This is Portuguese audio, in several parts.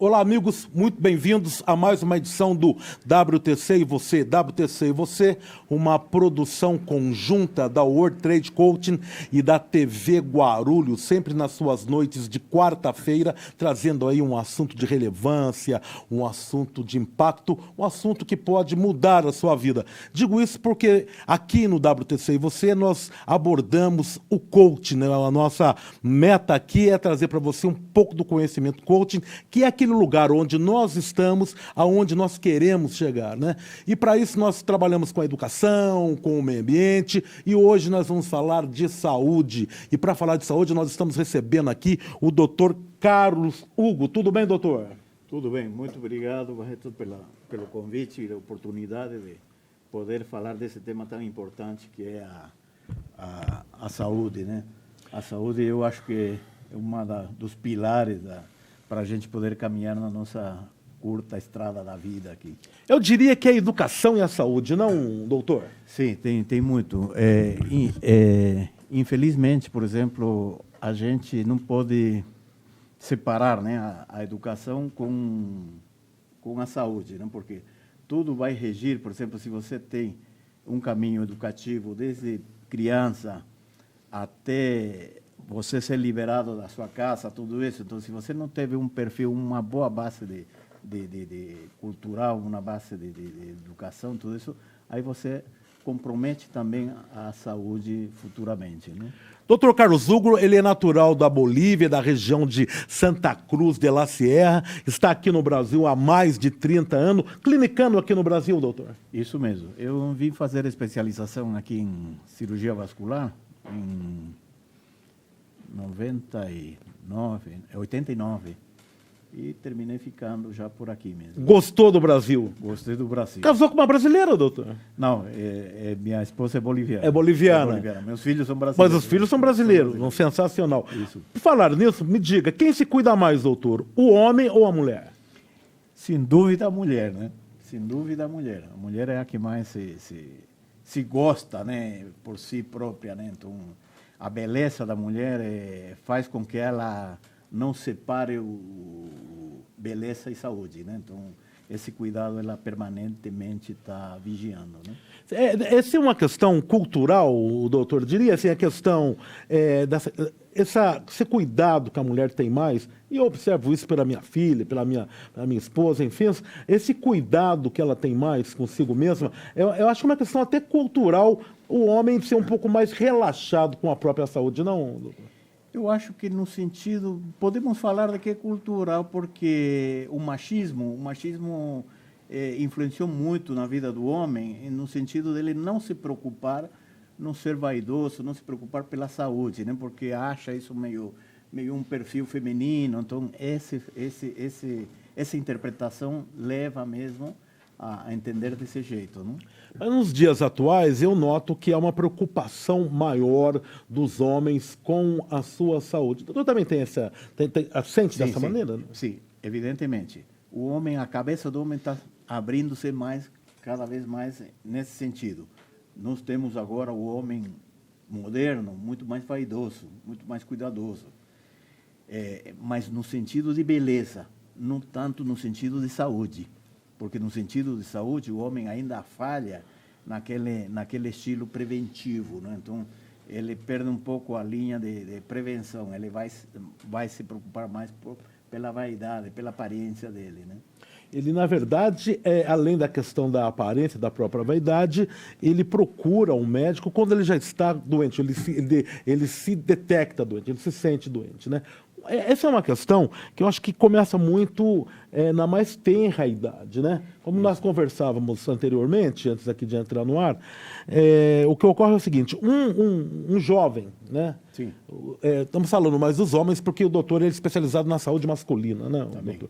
Olá, amigos, muito bem-vindos a mais uma edição do WTC e Você. WTC e Você, uma produção conjunta da World Trade Coaching e da TV Guarulhos, sempre nas suas noites de quarta-feira, trazendo aí um assunto de relevância, um assunto de impacto, um assunto que pode mudar a sua vida. Digo isso porque aqui no WTC e Você nós abordamos o coaching, né? A nossa meta aqui é trazer para você um pouco do conhecimento coaching, que é aquele lugar onde nós estamos, aonde nós queremos chegar, né? E para isso nós trabalhamos com a educação, com o meio ambiente, e hoje nós vamos falar de saúde. E para falar de saúde nós estamos recebendo aqui o Dr. Carlos Hugo. Tudo bem, doutor? Tudo bem, muito obrigado, Barreto, pelo convite e a oportunidade de poder falar desse tema tão importante que é a saúde, né? A saúde, eu acho que é uma dos pilares para a gente poder caminhar na nossa curta estrada da vida aqui. Eu diria que é a educação e a saúde, não, doutor? Sim, tem muito. Infelizmente, por exemplo, a gente não pode separar, né, a educação com a saúde, né? Porque tudo vai regir, por exemplo, se você tem um caminho educativo desde criança até você ser liberado da sua casa, tudo isso. Então, se você não teve um perfil, uma boa base de cultural, uma base de educação, tudo isso, aí você compromete também a saúde futuramente, né? Dr. Carlos Hugo, ele é natural da Bolívia, da região de Santa Cruz de la Sierra, está aqui no Brasil há mais de 30 anos, clinicando aqui no Brasil, doutor? Isso mesmo. Eu vim fazer especialização aqui em cirurgia vascular em 89, e terminei ficando já por aqui mesmo. Gostou do Brasil? Gostei do Brasil. Casou com uma brasileira, doutor? Não, minha esposa é boliviana. É boliviana. Meus filhos são brasileiros. Mas os filhos são brasileiros, sensacional. Isso. Por falar nisso, me diga, quem se cuida mais, doutor? O homem ou a mulher? Sem dúvida a mulher, né? Sem dúvida a mulher. A mulher é a que mais se gosta, né? Por si própria, né? Então, a beleza da mulher faz com que ela não separe beleza e saúde, né? Então, esse cuidado ela permanentemente está vigiando, né? Essa é uma questão cultural, o doutor diria, assim, a questão esse cuidado que a mulher tem mais, e eu observo isso pela minha filha, pela minha esposa, enfim, esse cuidado que ela tem mais consigo mesma, eu acho que é uma questão até cultural, o homem ser um pouco mais relaxado com a própria saúde, não, doutor? Eu acho que no sentido, podemos falar de que é cultural, porque o machismo influenciou muito na vida do homem, no sentido dele não se preocupar, não ser vaidoso, não se preocupar pela saúde, né? Porque acha isso meio um perfil feminino. Então, essa interpretação leva mesmo a entender desse jeito, né? Nos dias atuais, eu noto que há uma preocupação maior dos homens com a sua saúde. Tu também tem sente dessa maneira? Né? Sim, evidentemente. A cabeça do homem está abrindo-se cada vez mais nesse sentido. Nós temos agora o homem moderno, muito mais vaidoso, muito mais cuidadoso. Mas no sentido de beleza, não tanto no sentido de saúde. Porque no sentido de saúde, o homem ainda falha naquele estilo preventivo, né? Então, ele perde um pouco a linha de prevenção, ele vai se preocupar mais pela vaidade, pela aparência dele, né? Ele, na verdade, além da questão da aparência, da própria vaidade, ele procura um médico quando ele já está doente, ele se detecta doente, ele se sente doente, né? Essa é uma questão que eu acho que começa muito na mais tenra idade, né? Como nós conversávamos anteriormente, antes aqui de entrar no ar, o que ocorre é o seguinte, um jovem, né? Sim. Estamos falando mais dos homens, porque o doutor é especializado na saúde masculina, né? Doutor?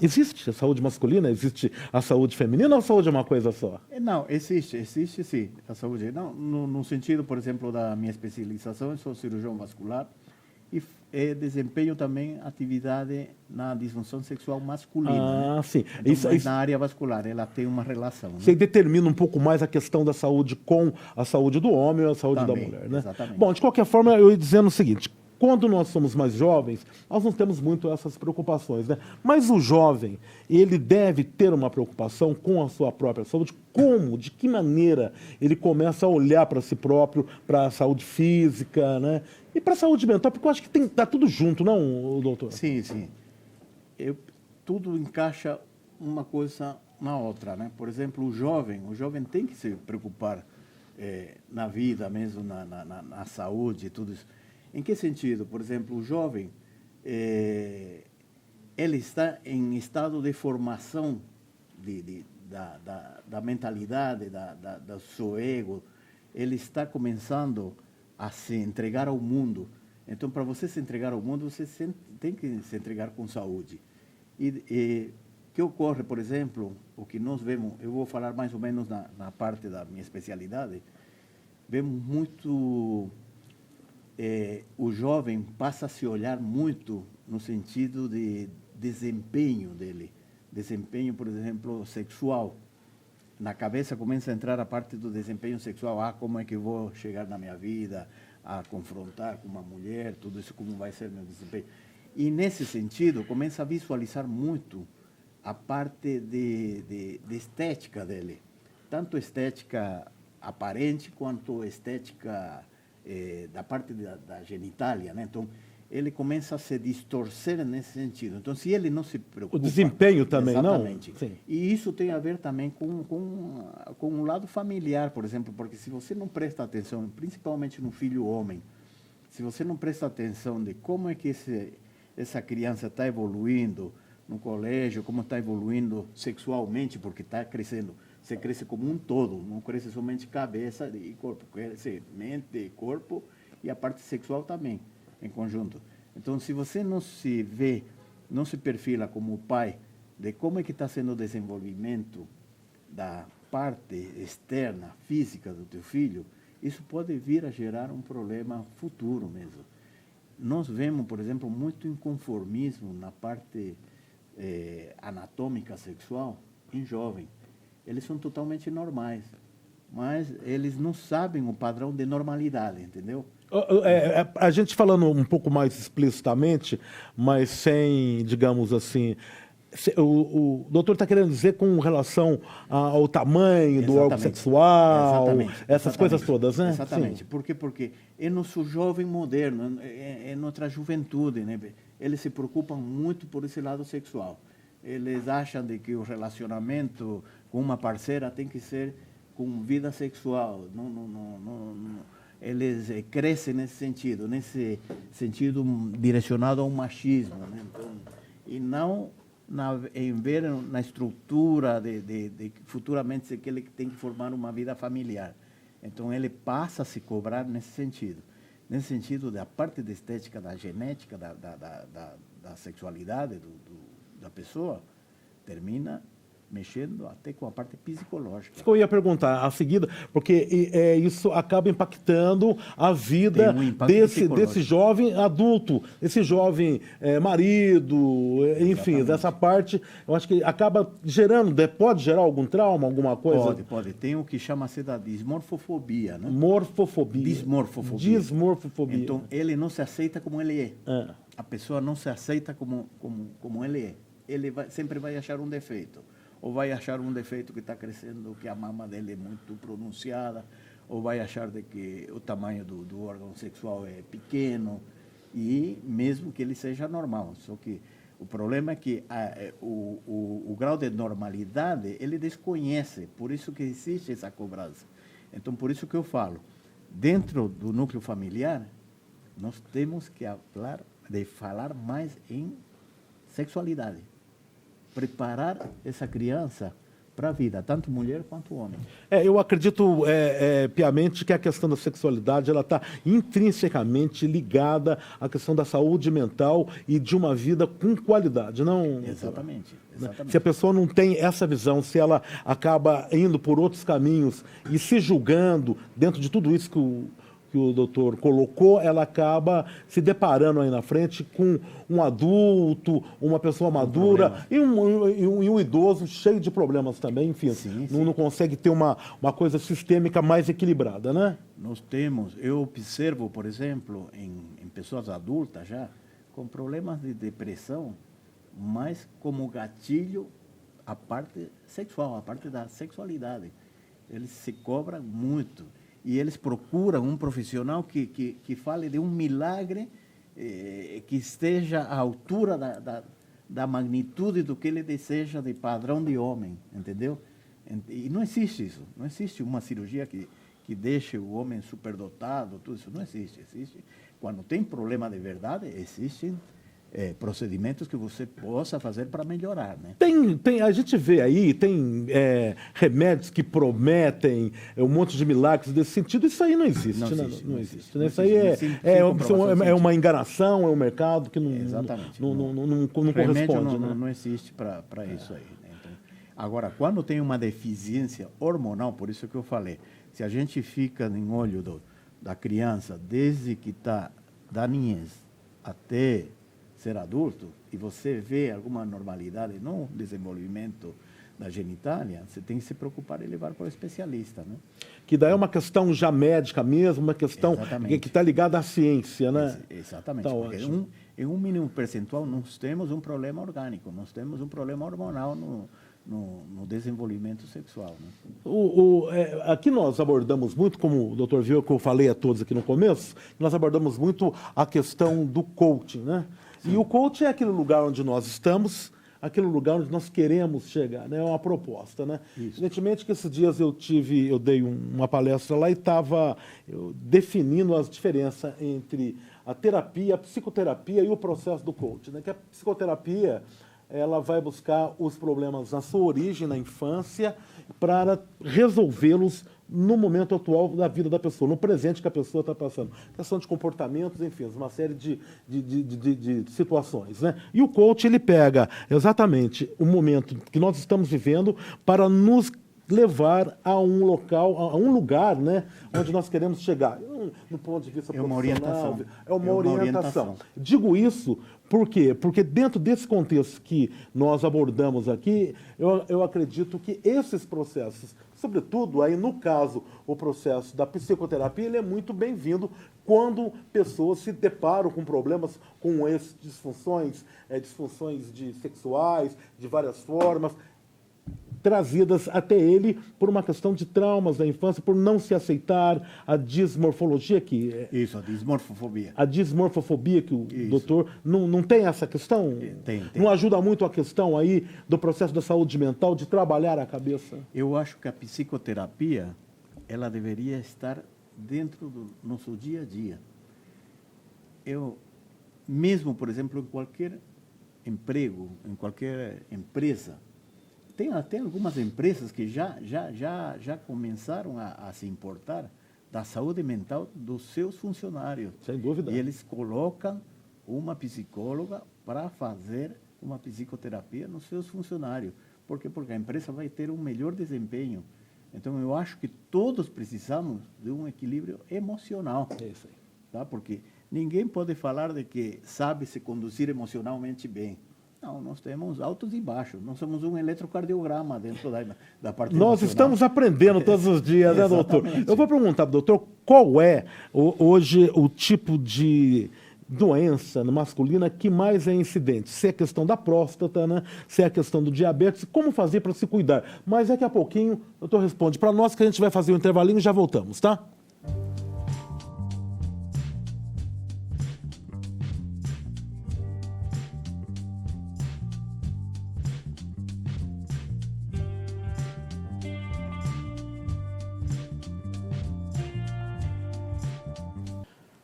Existe a saúde masculina? Existe a saúde feminina ou a saúde é uma coisa só? Não, existe sim, a saúde. Não, no sentido, por exemplo, da minha especialização, eu sou cirurgião vascular, e desempenho também atividade na disfunção sexual masculina. Né? Sim. Então, na área vascular, ela tem uma relação. Você determina um pouco mais a questão da saúde com a saúde do homem ou a saúde também, da mulher, né? Exatamente. Bom, de qualquer forma, eu ia dizendo o seguinte, Quando nós somos mais jovens, nós não temos muito essas preocupações, né? Mas o jovem, ele deve ter uma preocupação com a sua própria saúde. Como, de que maneira ele começa a olhar para si próprio, para a saúde física, né? E para a saúde mental, porque eu acho que tem que estar tudo junto, não, doutor? Sim, sim. Tudo encaixa uma coisa na outra, né? Por exemplo, o jovem tem que se preocupar na vida mesmo, na saúde e tudo isso. Em que sentido? Por exemplo, o jovem, ele está em estado de formação da mentalidade, do seu ego. Ele está começando a se entregar ao mundo. Então, para você se entregar ao mundo, você tem que se entregar com saúde. E que ocorre, por exemplo, o que nós vemos, eu vou falar mais ou menos na parte da minha especialidade, vemos muito... o jovem passa a se olhar muito no sentido de desempenho dele. Desempenho, por exemplo, sexual. Na cabeça começa a entrar a parte do desempenho sexual. Como é que eu vou chegar na minha vida a confrontar com uma mulher, tudo isso, como vai ser meu desempenho. E, nesse sentido, começa a visualizar muito a parte de estética dele. Tanto estética aparente quanto estética... da parte da genitália, né? Então, ele começa a se distorcer nesse sentido. Então, se ele não se preocupa... O desempenho também, exatamente, não? Sim. E isso tem a ver também com o lado familiar, por exemplo, porque se você não presta atenção, principalmente no filho homem, se você não presta atenção de como é que essa criança está evoluindo no colégio, como está evoluindo sexualmente, porque está crescendo... Você cresce como um todo, não cresce somente cabeça e corpo, cresce mente e corpo e a parte sexual também, em conjunto. Então, se você não se vê, não se perfila como pai de como é que está sendo o desenvolvimento da parte externa, física do teu filho, isso pode vir a gerar um problema futuro mesmo. Nós vemos, por exemplo, muito inconformismo na parte anatômica sexual em jovem. Eles são totalmente normais, mas eles não sabem o padrão de normalidade, entendeu? A gente falando um pouco mais explicitamente, mas sem, digamos assim... O doutor está querendo dizer com relação ao tamanho do órgão sexual, essas coisas todas, né? Exatamente. Por quê? Porque é nosso jovem moderno, é nossa juventude, né? Eles se preocupam muito por esse lado sexual. Eles acham de que o relacionamento com uma parceira tem que ser com vida sexual. Eles crescem nesse sentido direcionado ao machismo, né? Então, e não em ver na estrutura de futuramente que ele tem que formar uma vida familiar. Então, ele passa a se cobrar nesse sentido da parte da estética, da genética, da sexualidade da pessoa, termina mexendo até com a parte psicológica. Isso que eu ia perguntar a seguida, porque isso acaba impactando a vida desse jovem adulto, esse jovem marido, enfim, dessa parte, eu acho que acaba gerando, pode gerar algum trauma, alguma coisa? Pode. Tem o que chama-se da dismorfofobia, né? Dismorfofobia. Então, ele não se aceita como ele é. A pessoa não se aceita como ele é. Ele sempre vai achar um defeito. Ou vai achar um defeito que está crescendo, que a mama dele é muito pronunciada, ou vai achar de que o tamanho do órgão sexual é pequeno, e mesmo que ele seja normal. Só que o problema é que o grau de normalidade ele desconhece, por isso que existe essa cobrança. Então, por isso que eu falo, dentro do núcleo familiar, nós temos que falar mais em sexualidade. Preparar essa criança para a vida, tanto mulher quanto homem. Eu acredito piamente que a questão da sexualidade ela está intrinsecamente ligada à questão da saúde mental e de uma vida com qualidade, não? Exatamente. Se a pessoa não tem essa visão, se ela acaba indo por outros caminhos e se julgando dentro de tudo isso que o que o doutor colocou, ela acaba se deparando aí na frente com um adulto, uma pessoa madura e um idoso cheio de problemas também, enfim, Sim, não consegue ter uma coisa sistêmica mais equilibrada, né? Nós temos, eu observo, por exemplo, em pessoas adultas já, com problemas de depressão, mas como gatilho a parte sexual, a parte da sexualidade. Eles se cobram muito. E eles procuram um profissional que fale de um milagre que esteja à altura da magnitude do que ele deseja de padrão de homem, entendeu? E não existe isso. Não existe uma cirurgia que deixe o homem superdotado, tudo isso não existe. Existe quando tem problema de verdade, existem procedimentos que você possa fazer para melhorar, né? A gente vê aí, tem remédios que prometem um monte de milagres desse sentido. Isso aí não existe, Não né? existe, Não não existe, existe. né? Não Isso aí existe. é uma enganação, é um mercado que não Exatamente. não Remédio corresponde, né? não existe para isso aí. Né? Então, agora, quando tem uma deficiência hormonal, por isso que eu falei, se a gente fica em olho da criança desde que está da niñez até ser adulto, e você vê alguma normalidade no desenvolvimento da genitália, você tem que se preocupar e levar para o especialista, né? Que daí é uma questão já médica mesmo, uma questão Exatamente. que está ligada à ciência, né? Exatamente, Tá porque ótimo. em um mínimo percentual nós temos um problema orgânico, nós temos um problema hormonal no desenvolvimento sexual. Né? Aqui nós abordamos muito, como o doutor viu que eu falei a todos aqui no começo, nós abordamos muito a questão do coaching, né? Sim. E o coaching é aquele lugar onde nós estamos, aquele lugar onde nós queremos chegar, né? É uma proposta, né? Isso. Evidentemente que esses dias eu dei uma palestra lá e estava definindo as diferenças entre a terapia, a psicoterapia e o processo do coaching, né? Que a psicoterapia ela vai buscar os problemas na sua origem, na infância, para resolvê-los no momento atual da vida da pessoa, no presente que a pessoa está passando. Questão de comportamentos, enfim, uma série de situações, né? E o coach, ele pega exatamente o momento que nós estamos vivendo para nos levar a um local, a um lugar, né, onde nós queremos chegar. No ponto de vista profissional, é uma orientação. Digo isso por quê? Porque dentro desse contexto que nós abordamos aqui, eu acredito que esses processos, sobretudo aí no caso, o processo da psicoterapia, ele é muito bem-vindo quando pessoas se deparam com problemas, com essas disfunções sexuais, de várias formas, trazidas até ele por uma questão de traumas da infância, por não se aceitar, a dismorfologia que... Isso, a dismorfofobia. A dismorfofobia que o doutor... Não tem essa questão? Tem. Não ajuda muito a questão aí do processo da saúde mental, de trabalhar a cabeça? Eu acho que a psicoterapia, ela deveria estar dentro do nosso dia a dia. Mesmo, por exemplo, em qualquer emprego, em qualquer empresa, tem até algumas empresas que já começaram a se importar da saúde mental dos seus funcionários. Sem dúvida. E eles colocam uma psicóloga para fazer uma psicoterapia nos seus funcionários. Por quê? Porque a empresa vai ter um melhor desempenho. Então, eu acho que todos precisamos de um equilíbrio emocional. É isso aí. Tá? Porque ninguém pode falar de que sabe se conduzir emocionalmente bem. Não, nós temos altos e baixos. Nós somos um eletrocardiograma dentro da parte Nós emocional. estamos aprendendo todos os dias, né, doutor? Eu vou perguntar para o doutor qual é hoje o tipo de doença masculina que mais é incidente. Se é a questão da próstata, né? Se é a questão do diabetes, como fazer para se cuidar. Mas daqui a pouquinho o doutor responde para nós que a gente vai fazer um intervalinho e já voltamos, tá?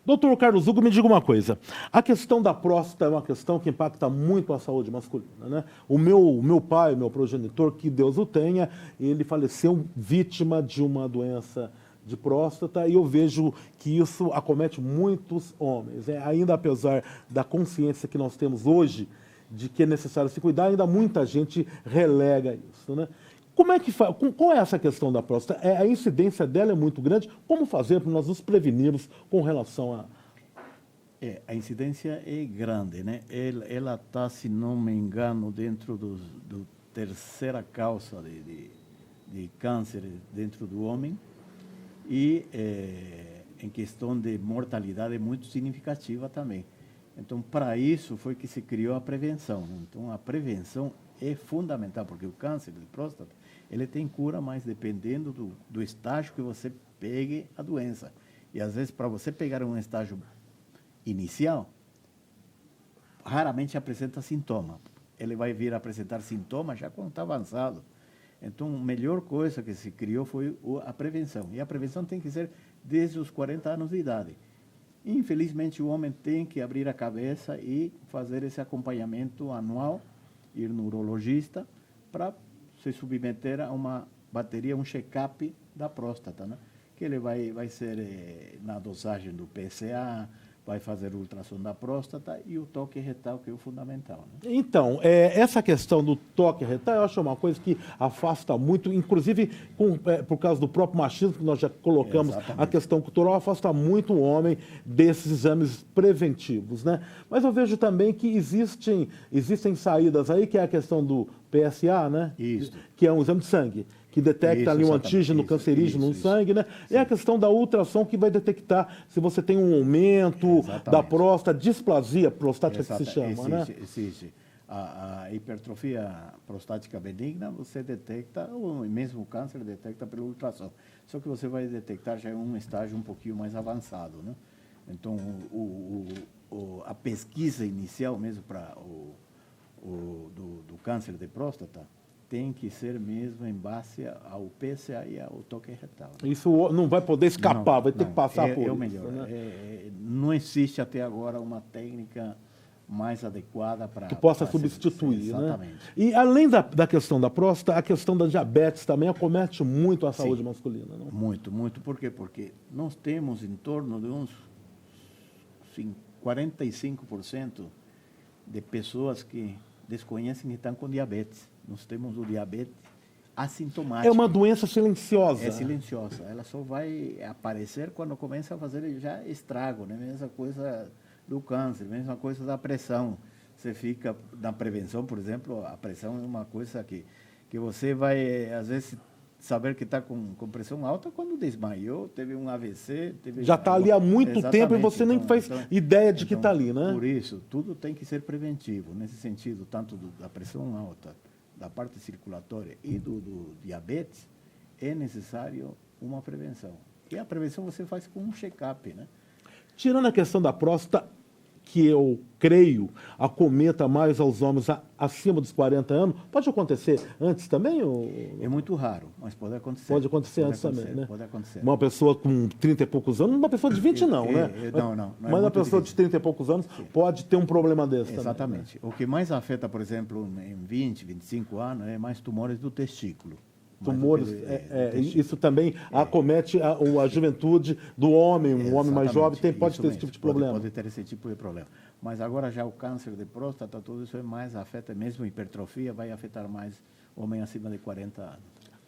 Doutor Carlos Hugo, me diga uma coisa. A questão da próstata é uma questão que impacta muito a saúde masculina, né? O meu pai, meu progenitor, que Deus o tenha, ele faleceu vítima de uma doença de próstata e eu vejo que isso acomete muitos homens. Ainda apesar da consciência que nós temos hoje de que é necessário se cuidar, ainda muita gente relega isso, né? Como é que faz? Qual é essa questão da próstata? A incidência dela é muito grande. Como fazer para nós nos prevenirmos com relação a... A incidência é grande, né? Ela está, se não me engano, dentro do terceira causa de câncer dentro do homem e em questão de mortalidade é muito significativa também. Então, para isso foi que se criou a prevenção. Então, a prevenção é fundamental, porque o câncer de próstata, ele tem cura, mas dependendo do estágio que você pegue a doença. E, às vezes, para você pegar um estágio inicial, raramente apresenta sintoma. Ele vai vir a apresentar sintomas já quando está avançado. Então, a melhor coisa que se criou foi a prevenção. E a prevenção tem que ser desde os 40 anos de idade. Infelizmente, o homem tem que abrir a cabeça e fazer esse acompanhamento anual, ir no urologista, para se submeter a uma bateria, um check-up da próstata, né? Que ele vai ser na dosagem do PSA, vai fazer o ultrassom da próstata e o toque retal, que é o fundamental, né? Então, essa questão do toque retal, eu acho uma coisa que afasta muito, inclusive por causa do próprio machismo, que nós já colocamos a questão cultural, afasta muito o homem desses exames preventivos, né? Mas eu vejo também que existem saídas aí, que é a questão do PSA, né? Isso. Que é um exame de sangue, que detecta ali um antígeno cancerígeno no sangue, né? E a questão da ultrassom, que vai detectar se você tem um aumento da próstata, displasia prostática que se chama, né? Existe. A hipertrofia prostática benigna, você detecta, ou mesmo o câncer detecta pelo ultrassom. Só que você vai detectar já em um estágio um pouquinho mais avançado, né? Então, a pesquisa inicial mesmo para do câncer de próstata tem que ser mesmo em base ao PSA e ao toque retal. Né? Isso não vai poder escapar, vai ter que passar por isso. É o melhor. Né? Não existe até agora uma técnica mais adequada para... Que possa substituir, exatamente. Né? E além da questão da próstata, a questão da diabetes também acomete muito a saúde masculina. Não? Muito, muito. Por quê? Porque nós temos em torno de uns 45% de pessoas que desconhecem que estão com diabetes. Nós temos o diabetes assintomático. É uma doença silenciosa. É silenciosa. Ela só vai aparecer quando começa a fazer já estrago, né? Mesma coisa do câncer, mesma coisa da pressão. Você fica na prevenção, por exemplo, a pressão é uma coisa que você vai, às vezes, saber que está com pressão alta quando desmaiou, teve um AVC. Já está ali há muito tempo e você nem faz ideia de que está ali, né? Por isso, tudo tem que ser preventivo, nesse sentido, tanto da pressão alta, da parte circulatória e do diabetes, é necessário uma prevenção. E a prevenção você faz com um check-up, né? Tirando a questão da próstata, que eu creio acometa mais aos homens acima dos 40 anos, pode acontecer antes também? É muito raro, mas pode acontecer. Pode acontecer antes também, né? Pode acontecer. Uma pessoa com 30 e poucos anos, uma pessoa de 20 não, né? Não. Mas uma pessoa de 30 e poucos anos pode ter um problema desse Exatamente. também. Né? O que mais afeta, por exemplo, em 20, 25 anos, é mais tumores do testículo. Tumores, isso também acomete a juventude do homem, um homem mais jovem pode ter esse tipo de problema. Pode ter esse tipo de problema. Mas agora já o câncer de próstata, tudo isso é mais afeta, mesmo hipertrofia, vai afetar mais homem acima de 40 anos.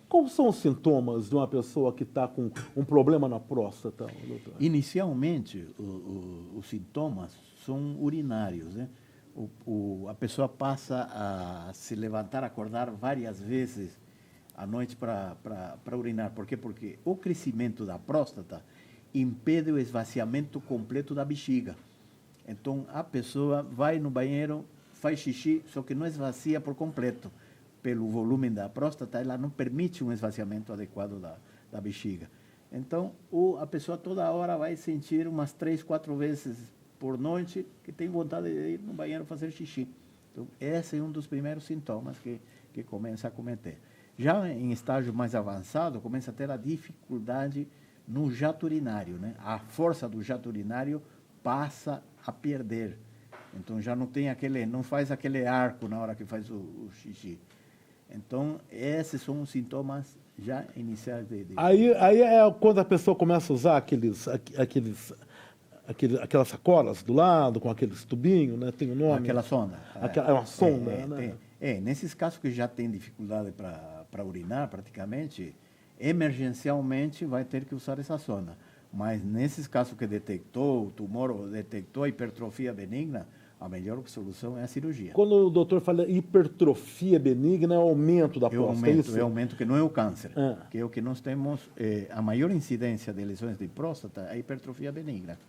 Quais são os sintomas de uma pessoa que está com um problema na próstata, doutor? Inicialmente, os sintomas são urinários, né? A pessoa passa a se levantar, acordar várias vezes à noite para urinar. Por quê? Porque o crescimento da próstata impede o esvaziamento completo da bexiga. Então, a pessoa vai no banheiro, faz xixi, só que não esvazia por completo. Pelo volume da próstata, ela não permite um esvaziamento adequado da bexiga. Então, a pessoa toda hora vai sentir umas 3, 4 vezes por noite que tem vontade de ir no banheiro fazer xixi. Então, esse é um dos primeiros sintomas que começa a acometer. Já em estágio mais avançado, começa a ter a dificuldade no jato urinário, né? A força do jato urinário passa a perder. Então já não faz aquele arco na hora que faz o xixi. Então esses são os sintomas já iniciais Aí é quando a pessoa começa a usar aquelas sacolas do lado, com aqueles tubinhos, né? Tem um nome. Aquela sonda. É uma sonda, né? Nesses casos que já tem dificuldade para urinar, praticamente, emergencialmente vai ter que usar essa sonda. Mas nesses casos que detectou o tumor ou detectou a hipertrofia benigna, a melhor solução é a cirurgia. Quando o doutor fala hipertrofia benigna, é o aumento da próstata, É o aumento que não é o câncer, que é o que nós temos, a maior incidência de lesões de próstata é a hipertrofia benigna.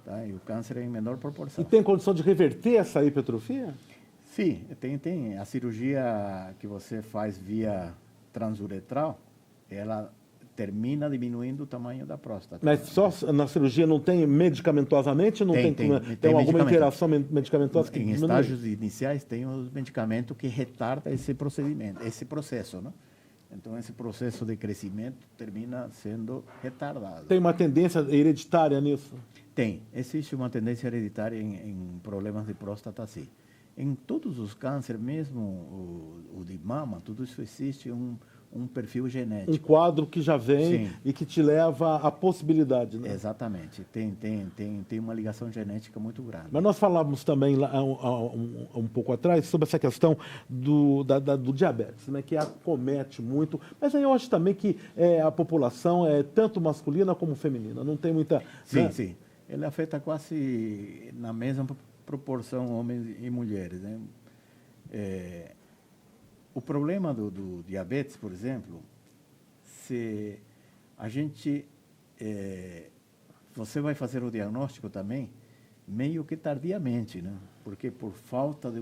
Tá? E o câncer é em menor proporção. E tem condição de reverter essa hipertrofia? Sim, tem. A cirurgia que você faz via transuretral, ela termina diminuindo o tamanho da próstata. Mas só na cirurgia não tem medicamentosamente? Não tem alguma interação medicamentosa que em estágios iniciais tem os medicamentos que retardam esse procedimento, esse processo, né? Então esse processo de crescimento termina sendo retardado. Tem uma tendência hereditária nisso? Tem. Existe uma tendência hereditária em problemas de próstata, sim. Em todos os cânceres, mesmo o de mama, tudo isso existe um perfil genético. Um quadro que já vem e que te leva à possibilidade, né? Exatamente. Tem uma ligação genética muito grande. Mas nós falávamos também lá, um pouco atrás sobre essa questão do diabetes, né, que acomete muito. Mas aí eu acho também que a população é tanto masculina como feminina. Não tem muita... Sim, né? sim. Ele afeta quase na mesma proporção homens e mulheres, né? O problema do diabetes, por exemplo, se a gente... você vai fazer o diagnóstico também meio que tardiamente, né? Porque por falta de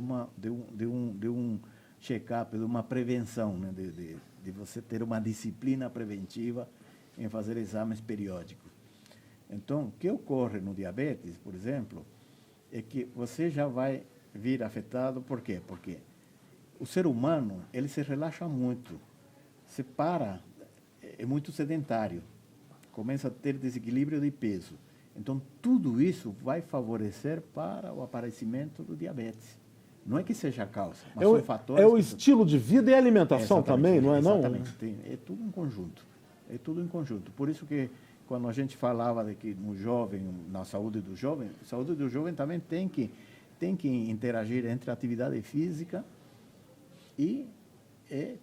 um check-up, de uma prevenção, né? De você ter uma disciplina preventiva em fazer exames periódicos. Então, o que ocorre no diabetes, por exemplo, é que você já vai vir afetado, por quê? Porque o ser humano, ele se relaxa muito, se para, é muito sedentário, começa a ter desequilíbrio de peso. Então, tudo isso vai favorecer para o aparecimento do diabetes. Não é que seja a causa, mas são fatores... É o estilo de vida e a alimentação também, não é? Exatamente, é tudo em conjunto. É tudo em conjunto. Por isso que quando a gente falava de que no jovem, na saúde do jovem também tem que interagir entre atividade física e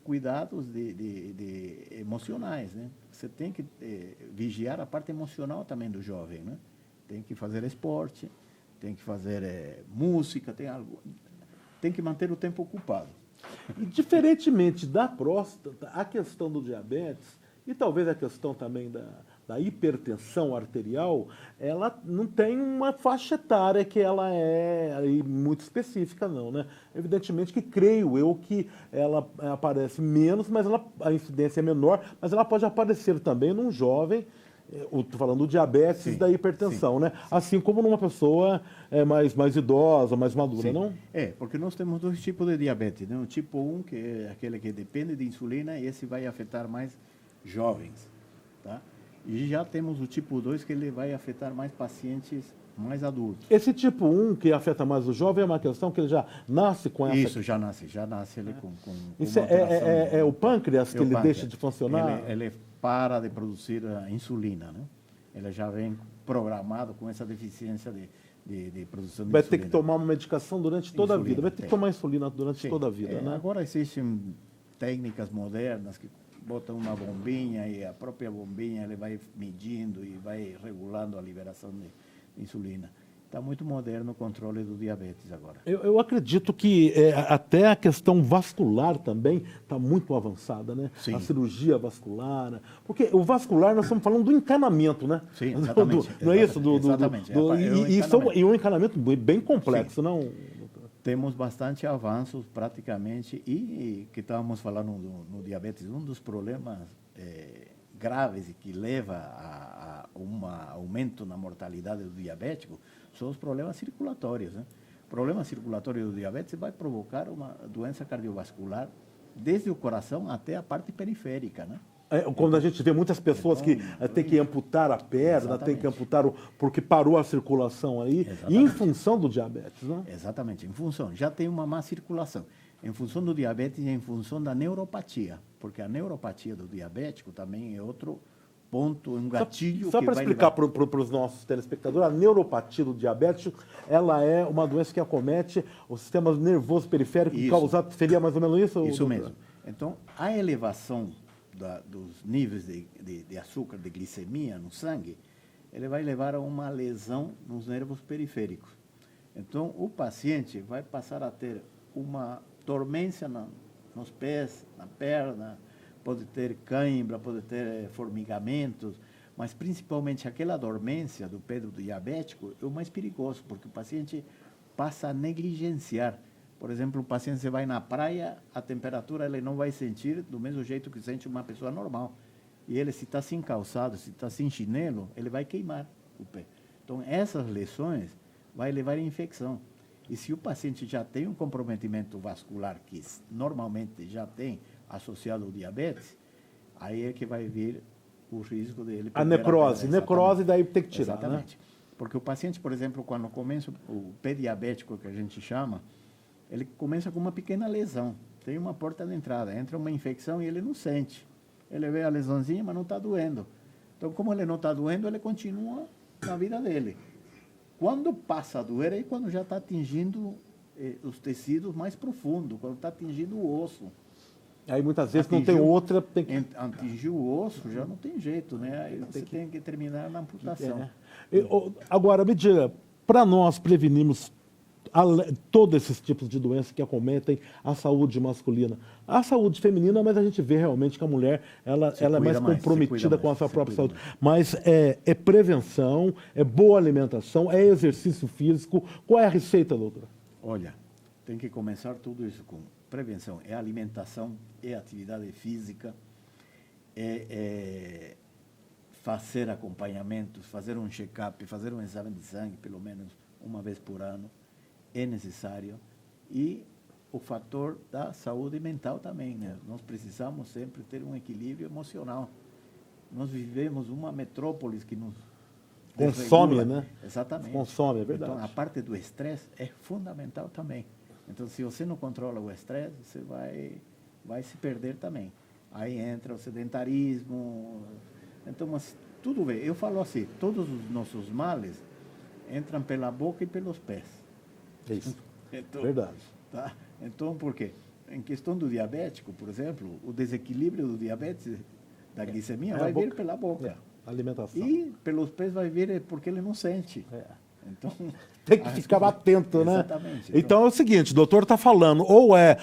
cuidados de emocionais, né? Você tem que vigiar a parte emocional também do jovem, né? Tem que fazer esporte, tem que fazer música, tem que manter o tempo ocupado. E diferentemente da próstata, a questão do diabetes e talvez a questão também da hipertensão arterial, ela não tem uma faixa etária que ela é aí muito específica, não, né? Evidentemente que creio eu que ela aparece menos, mas a incidência é menor, mas ela pode aparecer também num jovem, estou falando do diabetes e da hipertensão, né? Assim como numa pessoa mais idosa, mais madura, não? Porque nós temos dois tipos de diabetes, né? O tipo 1, que é aquele que depende de insulina, e esse vai afetar mais jovens, tá? E já temos o tipo 2, que ele vai afetar mais pacientes mais adultos. Esse tipo 1, que afeta mais o jovem, é uma questão que ele já nasce com essa... Isso, já nasce ele com isso é o pâncreas que ele deixa de funcionar? Ele para de produzir a insulina, né? Ele já vem programado com essa deficiência de produção de insulina. Vai ter que tomar uma medicação durante toda a vida, vai ter que tomar insulina durante toda a vida, né? Agora existem técnicas modernas que botam uma bombinha e a própria bombinha ele vai medindo e vai regulando a liberação de insulina. Está muito moderno o controle do diabetes agora. Eu acredito que até a questão vascular também está muito avançada, né? Sim. A cirurgia vascular, porque o vascular nós estamos falando do encanamento, né? Sim, exatamente. Não é isso? Exatamente. E um encanamento bem complexo, sim. Não? Temos bastante avanços praticamente e que estávamos falando no diabetes, um dos problemas graves e que leva a um aumento na mortalidade do diabético são os problemas circulatórios, né? O problema circulatório do diabetes vai provocar uma doença cardiovascular desde o coração até a parte periférica, né? Quando a gente vê muitas pessoas que têm que amputar a perna, têm que amputar porque parou a circulação aí, em função do diabetes, né? Exatamente, em função. Já tem uma má circulação. Em função do diabetes e em função da neuropatia, porque a neuropatia do diabético também é outro ponto, um gatilho. Só para explicar para os nossos telespectadores, a neuropatia do diabético, ela é uma doença que acomete o sistema nervoso periférico, causado, seria mais ou menos isso? Isso mesmo. Então, a elevação dos níveis de açúcar, de glicemia no sangue, ele vai levar a uma lesão nos nervos periféricos. Então, o paciente vai passar a ter uma dormência nos pés, na perna, pode ter cãibra, pode ter formigamentos, mas principalmente aquela dormência do pé do diabético é o mais perigoso, porque o paciente passa a negligenciar. Por exemplo, o paciente vai na praia, a temperatura ele não vai sentir do mesmo jeito que sente uma pessoa normal. E ele, se está sem calçado, se está sem chinelo, ele vai queimar o pé. Então, essas lesões vai levar a infecção. E se o paciente já tem um comprometimento vascular, que normalmente já tem associado ao diabetes, aí é que vai vir o risco dele... A necrose. Necrose, daí tem que tirar, exatamente. Né? Porque o paciente, por exemplo, quando começa o pé diabético, que a gente chama, ele começa com uma pequena lesão. Tem uma porta de entrada, entra uma infecção e ele não sente. Ele vê a lesãozinha, mas não está doendo. Então, como ele não está doendo, ele continua na vida dele. Quando passa a doer, é quando já está atingindo os tecidos mais profundos, quando está atingindo o osso. Aí muitas vezes não tem outra... Tem que... Atingir o osso já não tem jeito, né? Aí você tem que terminar na amputação. Agora, me diga, para nós prevenirmos todos esses tipos de doenças que acometem a saúde masculina, a saúde feminina, mas a gente vê realmente que a mulher ela é mais comprometida com a sua própria saúde. Mas é prevenção, é boa alimentação, é exercício físico. Qual é a receita, doutora? Olha, tem que começar tudo isso com prevenção. É alimentação, é atividade física, é fazer acompanhamentos, fazer um check-up, fazer um exame de sangue, pelo menos uma vez por ano. É necessário, e o fator da saúde mental também, né? Nós precisamos sempre ter um equilíbrio emocional. Nós vivemos uma metrópole que nos consome, desregula. Né? Exatamente. Consome, é verdade. Então, a parte do estresse é fundamental também. Então, se você não controla o estresse, você vai se perder também. Aí entra o sedentarismo. Então, mas tudo bem. Eu falo assim, todos os nossos males entram pela boca e pelos pés. É isso. Então, verdade. Tá? Então, por quê? Em questão do diabético, por exemplo, o desequilíbrio do diabetes, da glicemia, vai vir pela boca. Alimentação. E pelos pés vai vir porque ele não sente. Então, tem que ficar atento, né? Exatamente. Então é o seguinte, o doutor está falando, ou é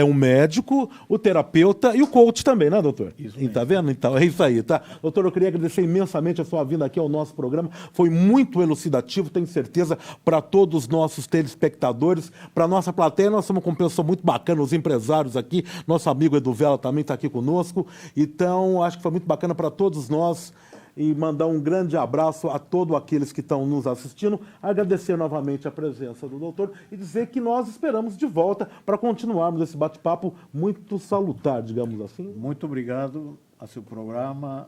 um médico, o terapeuta e o coach também, né, doutor? Isso mesmo. Tá vendo? Então é isso aí, tá? Doutor, eu queria agradecer imensamente a sua vinda aqui ao nosso programa. Foi muito elucidativo, tenho certeza, para todos os nossos telespectadores, para nossa plateia. Nós somos com uma pessoa muito bacana, os empresários aqui. Nosso amigo Edu Vela também está aqui conosco. Então, acho que foi muito bacana para todos nós. E mandar um grande abraço a todos aqueles que estão nos assistindo, agradecer novamente a presença do doutor e dizer que nós esperamos de volta para continuarmos esse bate-papo muito salutar, digamos assim. Muito obrigado a seu programa,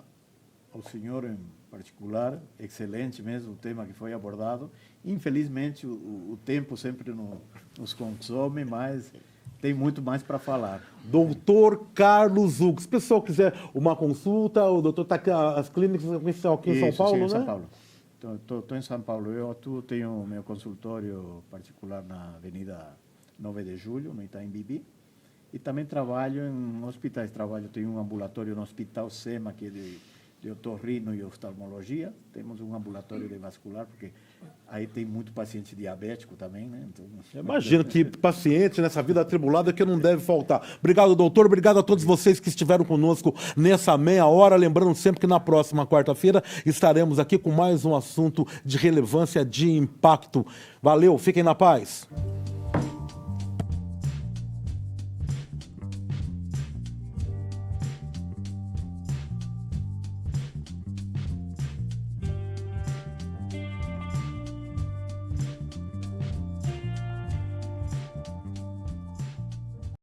ao senhor em particular, excelente mesmo o tema que foi abordado. Infelizmente o tempo sempre nos consome, mas tem muito mais para falar. Doutor Carlos Hugo. Se o pessoal quiser uma consulta, o doutor está aqui, as clínicas aqui em São Paulo, sim, né? em São Paulo. Estou em São Paulo. Eu atuo, tenho meu consultório particular na Avenida 9 de Julho, no Itaim Bibi. E também trabalho em hospitais. Tenho um ambulatório no Hospital SEMA, que é de otorrino e oftalmologia. Temos um ambulatório de vascular, porque aí tem muito paciente diabético também, né? Então, imagino que paciente nessa vida atribulada que não deve faltar. Obrigado, doutor. Obrigado a todos vocês que estiveram conosco nessa meia hora. Lembrando sempre que na próxima quarta-feira estaremos aqui com mais um assunto de relevância, de impacto. Valeu, fiquem na paz.